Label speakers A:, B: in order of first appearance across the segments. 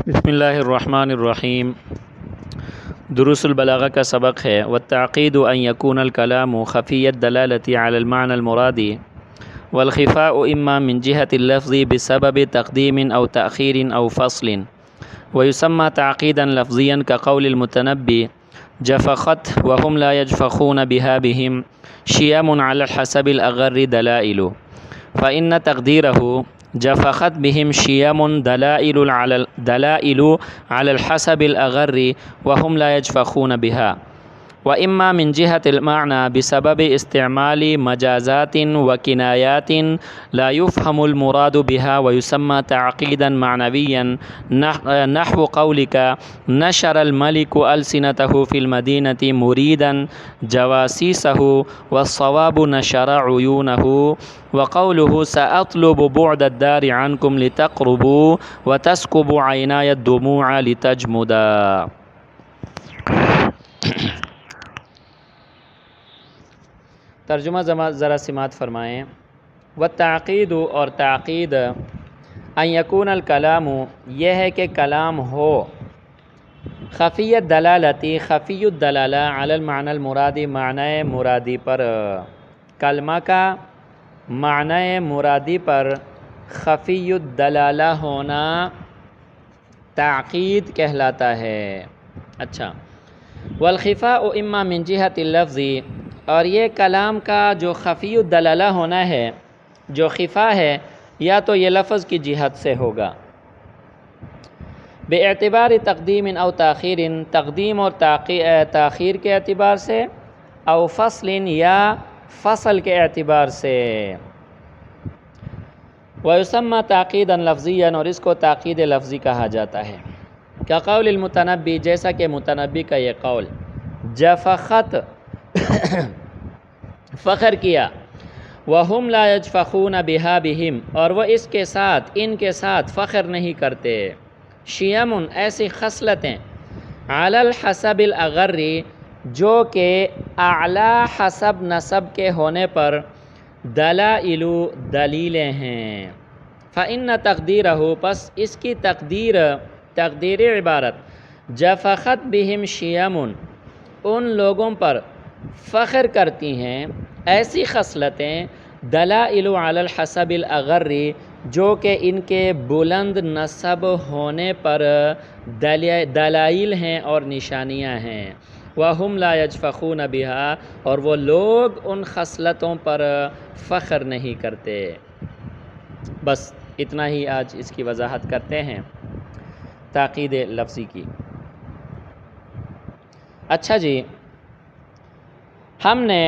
A: بسم اللہ الرحمن الرحیم۔ دروس البلاغہ کا سبق ہے والتعقید ان یکون الکلام خفی الدلالة علی المعنى المراد والخفاء اما من جهة اللفظ بسبب تقدیم او تأخیر او فصل ويسمى تعقیدا لفظیا كقول المتنبی جفخت وهم لا يجفخون بها بهم شیام على الحسب الأغر دلائل فإن تقدیرہ جفخت بهم شیام دلائل على الحسب الأغر وهم لا يجفخون بها وإما من جهة المعنى بسبب استعمال مجازات وكنايات لا يفهم المراد بها ويسمى تعقيدا معنويا نحو قولك نشر الملك ألسنته في المدينة مريدا جواسيسه والصواب نشر عيونه وقوله سأطلب بعد الدار عنكم لتقربوا وتسكب عيناي الدموع لتجمدا۔ ترجمہ ذرا سماعت فرمائیں۔ والتعقید اور تعقید ان یکون الکلام یہ ہے کہ کلام ہو خفی الدلالتی خفی الدلالہ علی المعنی المرادی معنی مرادی پر، کلمہ کا معنی مرادی پر خفی الدلالہ ہونا تعقید کہلاتا ہے۔ اچھا، والخفاء اما من جہت اللفظ، اور یہ کلام کا جو خفی الدلالہ ہونا ہے، جو خفا ہے، یا تو یہ لفظ کی جہت سے ہوگا باعتبار تقدیم او تاخیر، تقدیم اور تاخیر کے اعتبار سے، او فصل یا فصل کے اعتبار سے، ویسمى تعقیدا لفظیا، اور اس کو تعقید لفظی کہا جاتا ہے، كقول المتنبی، جیسا کہ متنبی کا یہ قول، جفخت فخر کیا، وَهُمْ لَا يَجْفَخُونَ بِهَا بِهِمْ، اور وہ اس کے ساتھ ان کے ساتھ فخر نہیں کرتے، شیام ایسی خصلتیں، علی الحسب الأغر، جو کہ اعلیٰ حسب نسب کے ہونے پر، دلائل دلیلیں ہیں، فَإِنَّ تقدیرہ، پس اس کی تقدیر عبارت، جفخت بہم شیام، ان لوگوں پر فخر کرتی ہیں ایسی خصلتیں، دلائل علی الحسب الأغر، جو کہ ان کے بلند نسب ہونے پر دلائل ہیں اور نشانیاں ہیں، وَهُمْ لَا يَجْفَخُونَ بِهَا، اور وہ لوگ ان خصلتوں پر فخر نہیں کرتے۔ بس اتنا ہی آج اس کی وضاحت کرتے ہیں تعقید لفظی کی۔ اچھا جی، ہم نے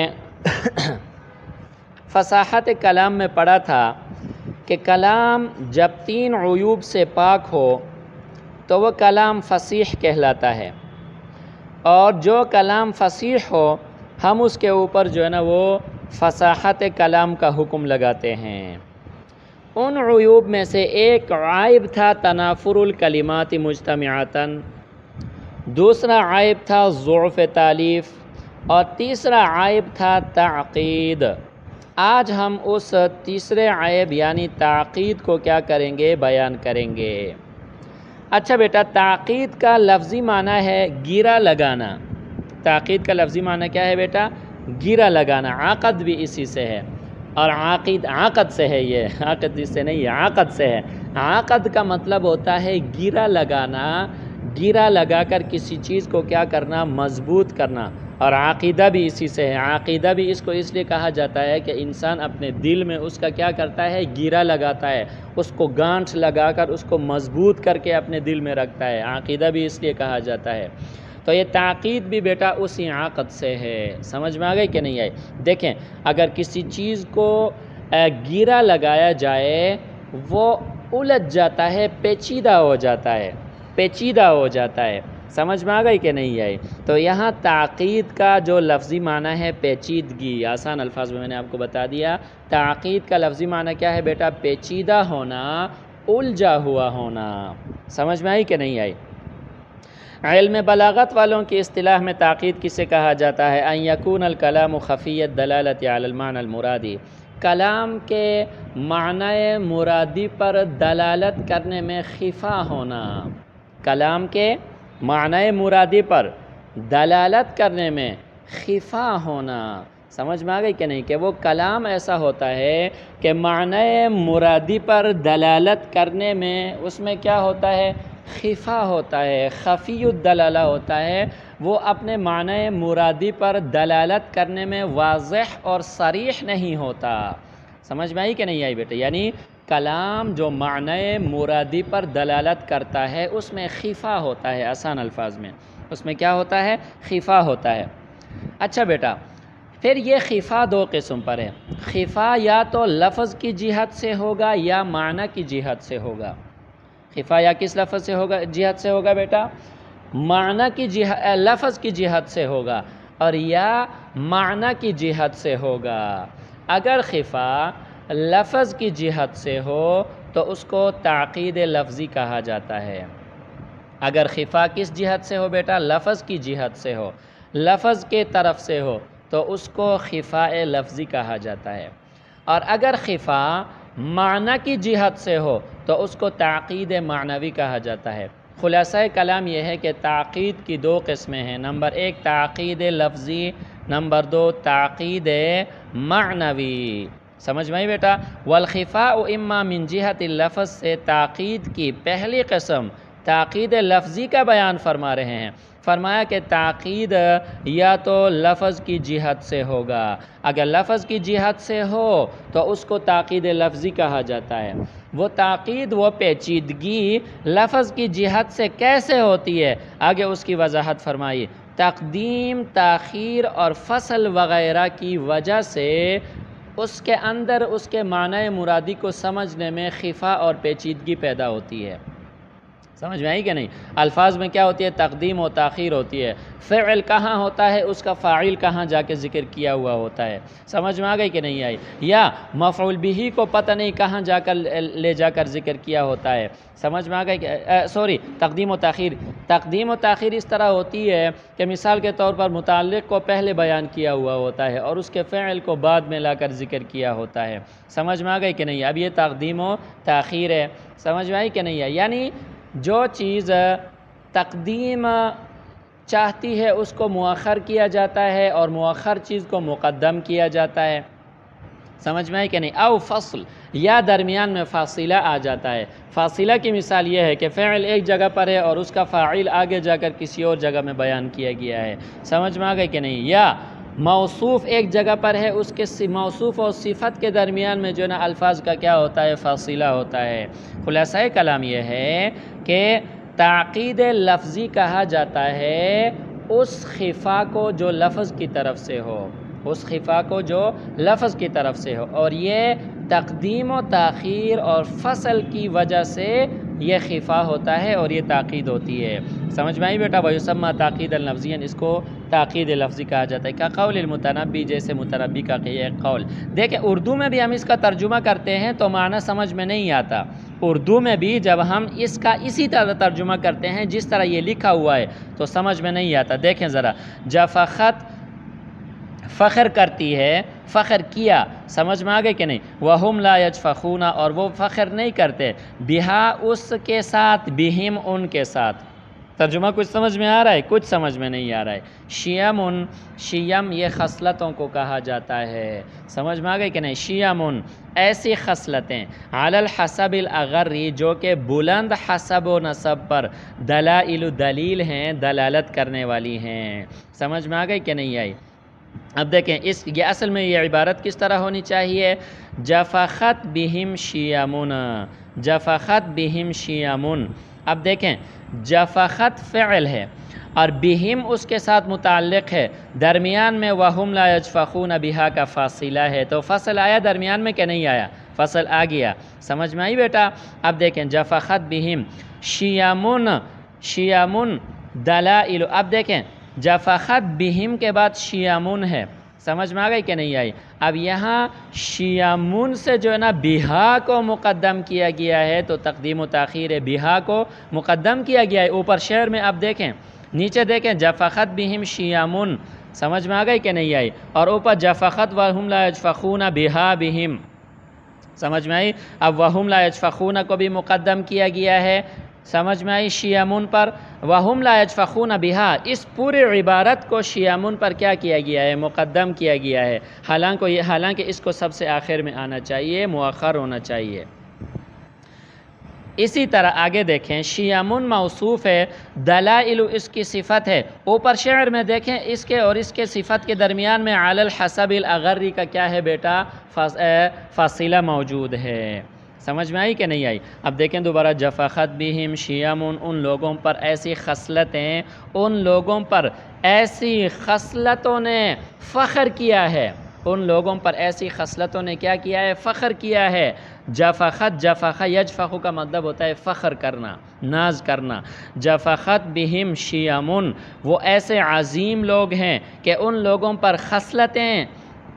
A: فصاحت کلام میں پڑھا تھا کہ کلام جب تین عیوب سے پاک ہو تو وہ کلام فصیح کہلاتا ہے، اور جو کلام فصیح ہو ہم اس کے اوپر جو ہے نا وہ فصاحت کلام کا حکم لگاتے ہیں۔ ان عیوب میں سے ایک عیب تھا تنافر الکلمات مجتمعاتاً، دوسرا عیب تھا ضعف تالیف، اور تیسرا عیب تھا تعقید۔ آج ہم اس تیسرے عیب یعنی تعقید کو کیا کریں گے؟ بیان کریں گے۔ اچھا بیٹا، تعقید کا لفظی معنی ہے گیرا لگانا۔ تعقید کا لفظی معنی کیا ہے بیٹا؟ گیرا لگانا۔ عقد بھی اسی سے ہے، اور عقد سے ہے، یہ عقد اس سے نہیں ہے، عقد سے ہے۔ عقد کا مطلب ہوتا ہے گیرا لگانا، گیرا لگا کر کسی چیز کو کیا کرنا؟ مضبوط کرنا۔ اور عقیدہ بھی اسی سے ہے۔ عقیدہ بھی اس کو اس لیے کہا جاتا ہے کہ انسان اپنے دل میں اس کا کیا کرتا ہے؟ گیرا لگاتا ہے، اس کو گانٹھ لگا کر اس کو مضبوط کر کے اپنے دل میں رکھتا ہے۔ عقیدہ بھی اس لیے کہا جاتا ہے۔ تو یہ تعقید بھی بیٹا اسی عقد سے ہے۔ سمجھ میں آ گئی کہ نہیں آئی؟ دیکھیں، اگر کسی چیز کو گیرا لگایا جائے وہ الجھ جاتا ہے، پیچیدہ ہو جاتا ہے، پیچیدہ ہو جاتا ہے۔ سمجھ میں آ گئی کہ نہیں آئی؟ تو یہاں تعقید کا جو لفظی معنی ہے پیچیدگی، آسان الفاظ میں نے آپ کو بتا دیا۔ تعقید کا لفظی معنی کیا ہے بیٹا؟ پیچیدہ ہونا، الجھا ہوا ہونا۔ سمجھ میں آئی کہ نہیں آئی؟ علم بلاغت والوں کی اصطلاح میں تعقید کسے کہا جاتا ہے؟ ان یکون الکلام خفی الدلالۃ علی المعنی المرادی، کلام کے معنی مرادی پر دلالت کرنے میں خفا ہونا، کلام کے معنی مرادی پر دلالت کرنے میں خفا ہونا، سمجھ میں آ گئی کہ نہیں، کہ وہ کلام ایسا ہوتا ہے کہ معنی مرادی پر دلالت کرنے میں اس میں کیا ہوتا ہے، خفا ہوتا ہے، خفی الدلالہ ہوتا ہے، وہ اپنے معنی مرادی پر دلالت کرنے میں واضح اور صریح نہیں ہوتا۔ سمجھ میں آئی کہ نہیں آئی بیٹے؟ یعنی کلام جو معنی مرادی پر دلالت کرتا ہے اس میں خفا ہوتا ہے، آسان الفاظ میں اس میں کیا ہوتا ہے، خفا ہوتا ہے۔ اچھا بیٹا، پھر یہ خفا دو قسم پر ہے، خفا یا تو لفظ کی جہت سے ہوگا یا معنی کی جہت سے ہوگا۔ خفا یا کس لفظ سے ہوگا، جہت سے ہوگا بیٹا؟ معنی کی جہت، لفظ کی جہت سے ہوگا، اور یا معنی کی جہت سے ہوگا۔ اگر خفا لفظ کی جہت سے ہو تو اس کو تعقید لفظی کہا جاتا ہے۔ اگر خفا کس جہت سے ہو بیٹا؟ لفظ کی جہت سے ہو، لفظ کے طرف سے ہو تو اس کو خفا لفظی کہا جاتا ہے، اور اگر خفا معنی کی جہت سے ہو تو اس کو تعقید معنوی کہا جاتا ہے۔ خلاصہ کلام یہ ہے کہ تعقید کی دو قسمیں ہیں، نمبر ایک تعقید لفظی، نمبر دو تعقید معنوی۔ سمجھ میں آئی بیٹا؟ والخفاء اما من جہت اللفظ سے تعقید کی پہلی قسم تعقید لفظی کا بیان فرما رہے ہیں۔ فرمایا کہ تعقید یا تو لفظ کی جہت سے ہوگا، اگر لفظ کی جہت سے ہو تو اس کو تعقید لفظی کہا جاتا ہے۔ وہ تعقید، وہ پیچیدگی لفظ کی جہت سے کیسے ہوتی ہے، آگے اس کی وضاحت فرمائی۔ تقدیم، تاخیر اور فصل وغیرہ کی وجہ سے اس کے اندر اس کے معنی مرادی کو سمجھنے میں خفا اور پیچیدگی پیدا ہوتی ہے۔ سمجھ میں آئی کہ نہیں؟ الفاظ میں کیا ہوتی ہے؟ تقدیم و تاخیر ہوتی ہے، فعل کہاں ہوتا ہے، اس کا فاعل کہاں جا کے ذکر کیا ہوا ہوتا ہے۔ سمجھ میں آ گئی کہ نہیں آئی؟ یا مفعول بہ کو پتہ نہیں کہاں جا کر لے جا کر ذکر کیا ہوتا ہے۔ سمجھ میں آ گئی کہ تقدیم و تاخیر، تقدیم و تاخیر اس طرح ہوتی ہے کہ مثال کے طور پر متعلق کو پہلے بیان کیا ہوا ہوتا ہے اور اس کے فعل کو بعد میں لا کر ذکر کیا ہوتا ہے۔ سمجھ میں آ گئی کہ نہیں؟ اب یہ تقدیم و تاخیر ہے۔ سمجھ میں آئی کہ نہیں ہے؟ یعنی جو چیز تقدیم چاہتی ہے اس کو مؤخر کیا جاتا ہے اور مؤخر چیز کو مقدم کیا جاتا ہے۔ سمجھ میں آئی کہ نہیں؟ او فصل، یا درمیان میں فاصلہ آ جاتا ہے۔ فاصلہ کی مثال یہ ہے کہ فعل ایک جگہ پر ہے اور اس کا فاعل آگے جا کر کسی اور جگہ میں بیان کیا گیا ہے۔ سمجھ میں آ گئی کہ نہیں؟ یا موصوف ایک جگہ پر ہے، اس کے موصوف اور صفت کے درمیان میں جو نا الفاظ کا کیا ہوتا ہے؟ فاصلہ ہوتا ہے۔ خلاصہ کلام یہ ہے کہ تعقید لفظی کہا جاتا ہے اس خفا کو جو لفظ کی طرف سے ہو، اس خفا کو جو لفظ کی طرف سے ہو، اور یہ تقدیم و تاخیر اور فصل کی وجہ سے یہ خفا ہوتا ہے اور یہ تاقید ہوتی ہے۔ سمجھ میں آئی بیٹا؟ ویسمى تاقید اللفظی، اس کو تاقید لفظی کہا جاتا ہے۔ کا قول المتنبی، جیسے متنبی کا ایک قول۔ دیکھیں اردو میں بھی ہم اس کا ترجمہ کرتے ہیں تو معنی سمجھ میں نہیں آتا۔ اردو میں بھی جب ہم اس کا اسی طرح ترجمہ کرتے ہیں جس طرح یہ لکھا ہوا ہے تو سمجھ میں نہیں آتا۔ دیکھیں ذرا، جفخت فخر کرتی ہے، فخر کیا، سمجھ میں آگے کہ نہیں؟ وَهُمْ لَا يَجْفَخُونَ، اور وہ فخر نہیں کرتے، بہا اس کے ساتھ، بہم ان کے ساتھ۔ ترجمہ کچھ سمجھ میں آ رہا ہے؟ کچھ سمجھ میں نہیں آ رہا ہے۔ شیام، شیام یہ خصلتوں کو کہا جاتا ہے۔ سمجھ میں آ گئی کہ نہیں؟ شیام ایسی خصلتیں، علی الحسب الاغری جو کہ بلند حسب و نسب پر، دلائل دلیل ہیں، دلالت کرنے والی ہیں۔ سمجھ میں آ گئی کہ نہیں آئی؟ اب دیکھیں یہ اصل میں یہ عبارت کس طرح ہونی چاہیے؟ جفخت بہم شیامون، جفخت بہم شیامون۔ اب دیکھیں جفخت فعل ہے اور بہم اس کے ساتھ متعلق ہے، درمیان میں وہم لا یجفخون بہا کا فاصلہ ہے، تو فصل آیا درمیان میں کہ نہیں آیا؟ فصل آ گیا۔ سمجھ میں آئی بیٹا؟ اب دیکھیں جفخت بہم شیامون، شیامون دلائل۔ اب دیکھیں جفخت بہم کے بعد شیامون ہے، سمجھ میں آ گئی کہ نہیں آئی؟ اب یہاں شیامون سے جو ہے نا بہا کو مقدم کیا گیا ہے تو تقدیم و تاخیر بہا کو مقدم کیا گیا ہے اوپر شعر میں۔ اب دیکھیں نیچے دیکھیں جفخت بہم شیامون، سمجھ میں آ گئی کہ نہیں آئی؟ اور اوپر جفخت وہم لا یجفخون بہا بہم، سمجھ میں آئی؟ اب وہم لا یجفخون کو بھی مقدم کیا گیا ہے سمجھ میں آئی؟ شیامون پر وہم لا یجفخون بہا، اس پورے عبارت کو شیامون پر کیا کیا گیا ہے؟ مقدم کیا گیا ہے، حالانکہ اس کو سب سے آخر میں آنا چاہیے، مؤخر ہونا چاہیے۔ اسی طرح آگے دیکھیں، شیامون موصوف ہے، دلائل اس کی صفت ہے۔ اوپر شعر میں دیکھیں اس کے اور اس کے صفت کے درمیان میں علی الحسب الاغری کا کیا ہے بیٹا؟ فاصلہ موجود ہے۔ سمجھ میں آئی کہ نہیں آئی؟ اب دیکھیں دوبارہ، جفخت بہم شیامون، ان لوگوں پر ایسی خصلتیں، ان لوگوں پر ایسی خصلتوں نے فخر کیا ہے، ان لوگوں پر ایسی خصلتوں نے کیا کیا ہے؟ فخر کیا ہے۔ جفخ یجفخ کا مطلب ہوتا ہے فخر کرنا، ناز کرنا۔ جفخت بہم شیامون، وہ ایسے عظیم لوگ ہیں کہ ان لوگوں پر خصلتیں،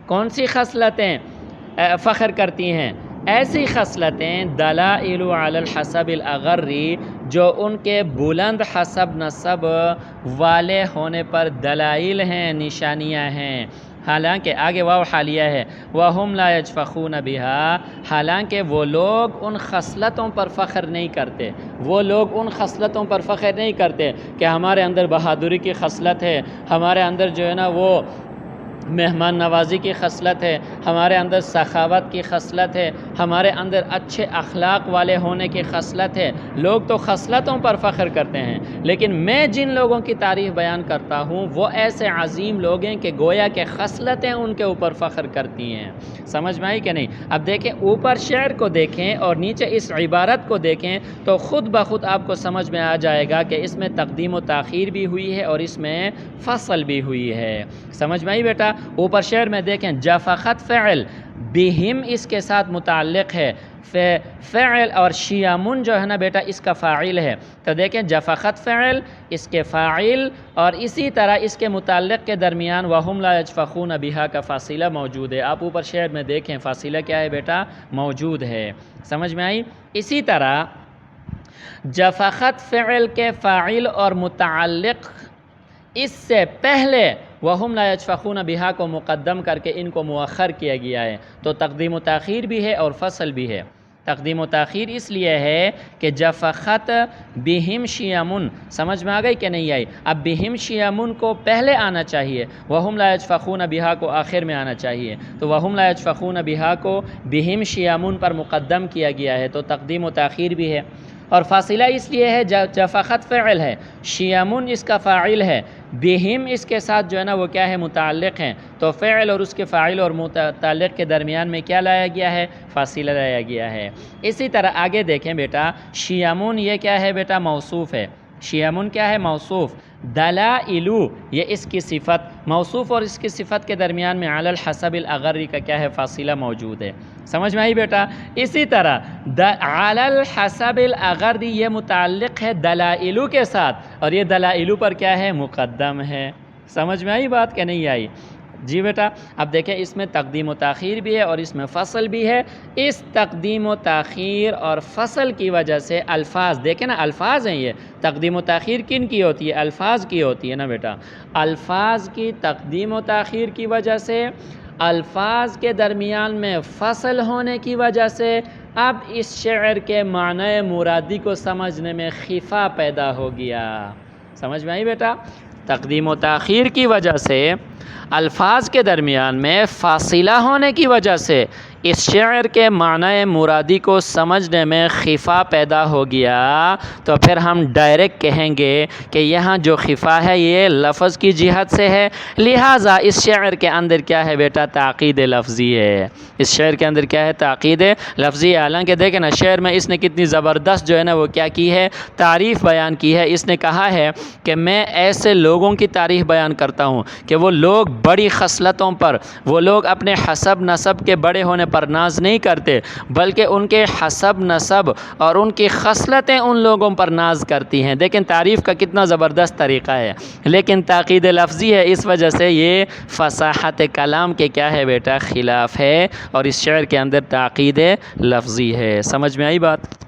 A: کون سی خصلتیں فخر کرتی ہیں؟ ایسی خصلتیں دلائل علی الحسب الاغری، جو ان کے بلند حسب نسب والے ہونے پر دلائل ہیں، نشانیاں ہیں۔ حالانکہ آگے واو حالیہ ہے، وَهُمْ لَا يَجْفَخُونَ بِهَا، حالانکہ وہ لوگ ان خصلتوں پر فخر نہیں کرتے، وہ لوگ ان خصلتوں پر فخر نہیں کرتے کہ ہمارے اندر بہادری کی خصلت ہے، ہمارے اندر جو ہے نا وہ مہمان نوازی کی خصلت ہے، ہمارے اندر سخاوت کی خصلت ہے، ہمارے اندر اچھے اخلاق والے ہونے کی خصلت ہے۔ لوگ تو خصلتوں پر فخر کرتے ہیں، لیکن میں جن لوگوں کی تعریف بیان کرتا ہوں وہ ایسے عظیم لوگ ہیں کہ گویا کہ خصلتیں ان کے اوپر فخر کرتی ہیں۔ سمجھ میں آئی کہ نہیں؟ اب دیکھیں اوپر شعر کو دیکھیں اور نیچے اس عبارت کو دیکھیں تو خود بخود آپ کو سمجھ میں آ جائے گا کہ اس میں تقدیم و تاخیر بھی ہوئی ہے اور اس میں فصل بھی ہوئی ہے۔ سمجھ میں آئی بیٹا؟ اوپر شعر میں دیکھیں، جفخت فعل، بہم اس کے ساتھ متعلق ہے، فعل اور شیامون جو ہے نا بیٹا اس کا فاعل ہے۔ تو دیکھیں جفخت فعل، اس کے فاعل، اور اسی طرح اس کے متعلق کے درمیان وَهُمْ لَا يَجْفَخُونَ بِهَا کا فاصلہ موجود ہے۔ آپ اوپر شعر میں دیکھیں فاصلہ کیا ہے بیٹا؟ موجود ہے۔ سمجھ میں آئی؟ اسی طرح جفخت فعل کے فاعل اور متعلق اس سے پہلے وَهُمْ لَا يَجْفَخُونَ بِهَا کو مقدم کر کے ان کو مؤخر کیا گیا ہے، تو تقدیم و تاخیر بھی ہے اور فصل بھی ہے۔ تقدیم و تاخیر اس لیے ہے کہ جفخت بہم شیامون، سمجھ میں آ گئی کہ نہیں آئی؟ اب بہم شیامون کو پہلے آنا چاہیے، وَهُمْ لَا يَجْفَخُونَ بِهَا کو آخر میں آنا چاہیے، تو وَهُمْ لَا يَجْفَخُونَ بِهَا کو بہم شیامون پر مقدم کیا گیا ہے، تو تقدیم و تاخیر بھی ہے۔ اور فاصلہ اس لیے ہے، جفخت فعل ہے، شیامون اس کا فاعل ہے، بہم اس کے ساتھ جو ہے نا وہ کیا ہے؟ متعلق ہیں، تو فعل اور اس کے فاعل اور متعلق کے درمیان میں کیا لایا گیا ہے؟ فاصلہ لایا گیا ہے۔ اسی طرح آگے دیکھیں بیٹا، شیامون یہ کیا ہے بیٹا؟ موصوف ہے۔ شیامون کیا ہے؟ موصوف۔ دلائلو یہ اس کی صفت، موصوف اور اس کی صفت کے درمیان میں علی الحسب الاغری کا کیا ہے؟ فاصلہ موجود ہے۔ سمجھ میں آئی بیٹا؟ اسی طرح علی الحسب الاغری یہ متعلق ہے دلائلو کے ساتھ، اور یہ دلائلو پر کیا ہے؟ مقدم ہے۔ سمجھ میں آئی بات کہ نہیں آئی؟ جی بیٹا، اب دیکھیں اس میں تقدیم و تاخیر بھی ہے اور اس میں فصل بھی ہے۔ اس تقدیم و تاخیر اور فصل کی وجہ سے الفاظ، دیکھیں نا الفاظ ہیں، یہ تقدیم و تاخیر کن کی ہوتی ہے؟ الفاظ کی ہوتی ہے نا بیٹا۔ الفاظ کی تقدیم و تاخیر کی وجہ سے، الفاظ کے درمیان میں فصل ہونے کی وجہ سے اب اس شعر کے معنی مرادی کو سمجھنے میں خفا پیدا ہو گیا۔ سمجھ میں آئی بیٹا؟ تقدیم و تاخیر کی وجہ سے، الفاظ کے درمیان میں فاصلہ ہونے کی وجہ سے اس شعر کے معنی مرادی کو سمجھنے میں خفا پیدا ہو گیا، تو پھر ہم ڈائریکٹ کہیں گے کہ یہاں جو خفا ہے یہ لفظ کی جہت سے ہے، لہٰذا اس شعر کے اندر کیا ہے بیٹا؟ تعقید لفظی ہے۔ اس شعر کے اندر کیا ہے؟ تعقید لفظی ہے۔ حالانکہ دیکھیں نا شعر میں اس نے کتنی زبردست جو ہے نا وہ کیا کی ہے؟ تعریف بیان کی ہے۔ اس نے کہا ہے کہ میں ایسے لوگوں کی تعریف بیان کرتا ہوں کہ وہ لوگ بڑی خصلتوں پر، وہ لوگ اپنے حسب نسب کے بڑے ہونے پر ناز نہیں کرتے، بلکہ ان کے حسب نسب اور ان کی خصلتیں ان لوگوں پر ناز کرتی ہیں۔ دیکھیں تعریف کا کتنا زبردست طریقہ ہے، لیکن تاکید لفظی ہے، اس وجہ سے یہ فصاحت کلام کے کیا ہے بیٹا؟ خلاف ہے، اور اس شعر کے اندر تاکید لفظی ہے۔ سمجھ میں آئی بات؟